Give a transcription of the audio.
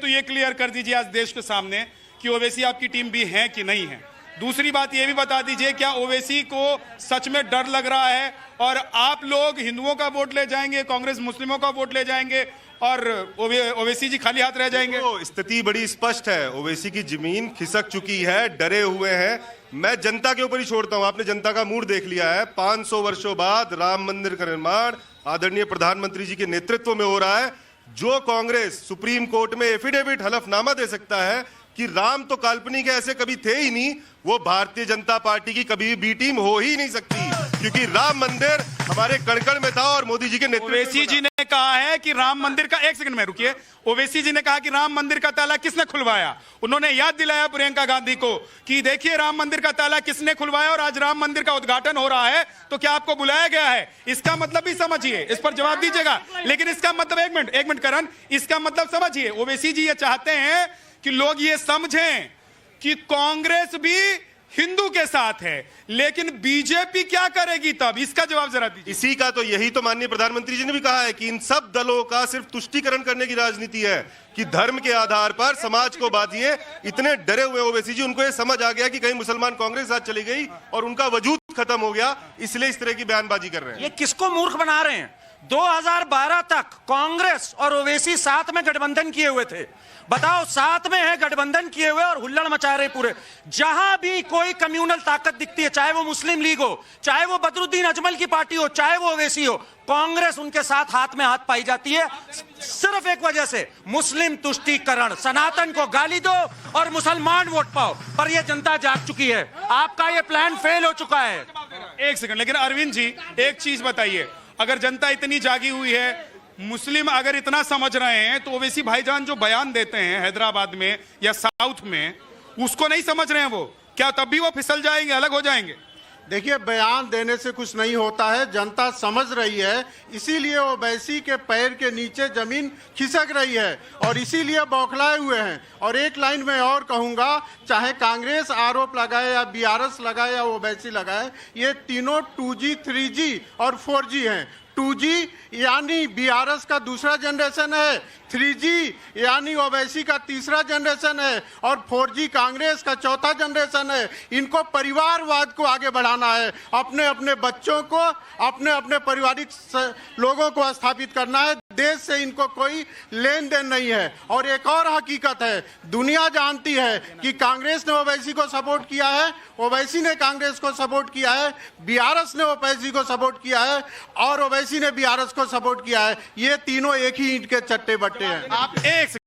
तो ये क्लियर कर दीजिए आज देश के सामने कि ओवैसी आपकी टीम भी है कि नहीं है। दूसरी बात ये भी बता दीजिए, क्या ओवैसी को सच में डर लग रहा है और आप लोग हिंदुओं का वोट ले जाएंगे, कांग्रेस मुस्लिमों का वोट ले जाएंगे और ओवैसी जी खाली हाथ रह जाएंगे? तो स्थिति बड़ी स्पष्ट है, ओवैसी की जमीन खिसक चुकी है, डरे हुए हैं। मैं जनता के ऊपर ही छोड़ता हूं, आपने जनता का मूड देख लिया है। 500 वर्षों बाद राम मंदिर का निर्माण आदरणीय प्रधानमंत्री जी के नेतृत्व में हो रहा है। जो कांग्रेस सुप्रीम कोर्ट में एफिडेविट हलफनामा दे सकता है कि राम तो काल्पनिक है, ऐसे कभी थे ही नहीं, वो भारतीय जनता पार्टी की कभी भी बी टीम हो ही नहीं सकती, क्योंकि राम मंदिर हमारे कण-कण में था और मोदी जी के नेतृत्व में। ओवैसी जी ने कहा है कि राम मंदिर का, एक सेकंड में रुकिए, ओवैसी जी ने कहा कि राम मंदिर का ताला किसने खुलवाया? उन्होंने याद दिलाया प्रियंका गांधी को कि देखिए राम मंदिर का ताला किसने खुलवाया और आज राम मंदिर का उद्घाटन हो रहा है, तो क्या आपको बुलाया गया है? इसका मतलब भी समझिए, इस पर जवाब दीजिएगा। लेकिन इसका मतलब, एक मिनट करण, इसका मतलब समझिए, ओवैसी जी ये चाहते हैं कि लोग ये समझें कि कांग्रेस भी हिंदू के साथ है, लेकिन बीजेपी क्या करेगी तब? इसका जवाब जरा दीजिए। इसी का तो, यही तो माननीय प्रधानमंत्री जी ने भी कहा है कि इन सब दलों का सिर्फ तुष्टीकरण करने की राजनीति है, कि धर्म के आधार पर समाज को बांटिए। इतने डरे हुए ओवैसी जी, उनको ये समझ आ गया कि कहीं मुसलमान कांग्रेस साथ चली गई और उनका वजूद खत्म हो गया, इसलिए इस तरह की बयानबाजी कर रहे हैं। ये किसको मूर्ख बना रहे हैं? 2012 तक कांग्रेस और ओवैसी साथ में गठबंधन किए हुए थे। बताओ, साथ में है, गठबंधन किए हुए और हुल्लड़ मचा रहे पूरे। जहां भी कोई कम्युनल ताकत दिखती है, चाहे वो मुस्लिम लीग हो, चाहे वो बदरुद्दीन अजमल की पार्टी हो, चाहे वो ओवैसी हो, कांग्रेस उनके साथ हाथ में हाथ पाई जाती है, सिर्फ एक वजह से, मुस्लिम तुष्टीकरण। सनातन को गाली दो और मुसलमान वोट पाओ, पर यह जनता जाग चुकी है। आपका यह प्लान फेल हो चुका है। एक सेकंड, लेकिन अरविंद जी एक चीज बताइए, अगर जनता इतनी जागी हुई है, मुस्लिम अगर इतना समझ रहे हैं, तो ओवैसी भाईजान जो बयान देते हैं हैदराबाद में या साउथ में, उसको नहीं समझ रहे हैं वो? क्या तब भी वो फिसल जाएंगे, अलग हो जाएंगे? देखिए, बयान देने से कुछ नहीं होता है, जनता समझ रही है, इसीलिए ओवैसी के पैर के नीचे जमीन खिसक रही है और इसीलिए बौखलाए हुए हैं। और एक लाइन में और कहूंगा, चाहे कांग्रेस आरोप लगाए या बीआरएस लगाए या ओवैसी लगाए, ये तीनों 2G 3G और 4G हैं। 2G यानी बीआरएस का दूसरा जनरेशन है, 3G यानी ओवैसी का तीसरा जनरेशन है और 4G कांग्रेस का चौथा जनरेशन है। इनको परिवारवाद को आगे बढ़ाना है, अपने अपने बच्चों को, अपने अपने पारिवारिक लोगों को स्थापित करना है। देश से इनको कोई लेन देन नहीं है। और एक और हकीकत है, दुनिया जानती है कि कांग्रेस ने ओवैसी को सपोर्ट किया है, ओवैसी ने कांग्रेस को सपोर्ट किया है, बीआरएस ने ओवैसी को सपोर्ट किया है और ओवैसी ने बीआरएस को सपोर्ट किया है। ये तीनों एक ही ईंट के चट्टे बट्टे हैं। आप एक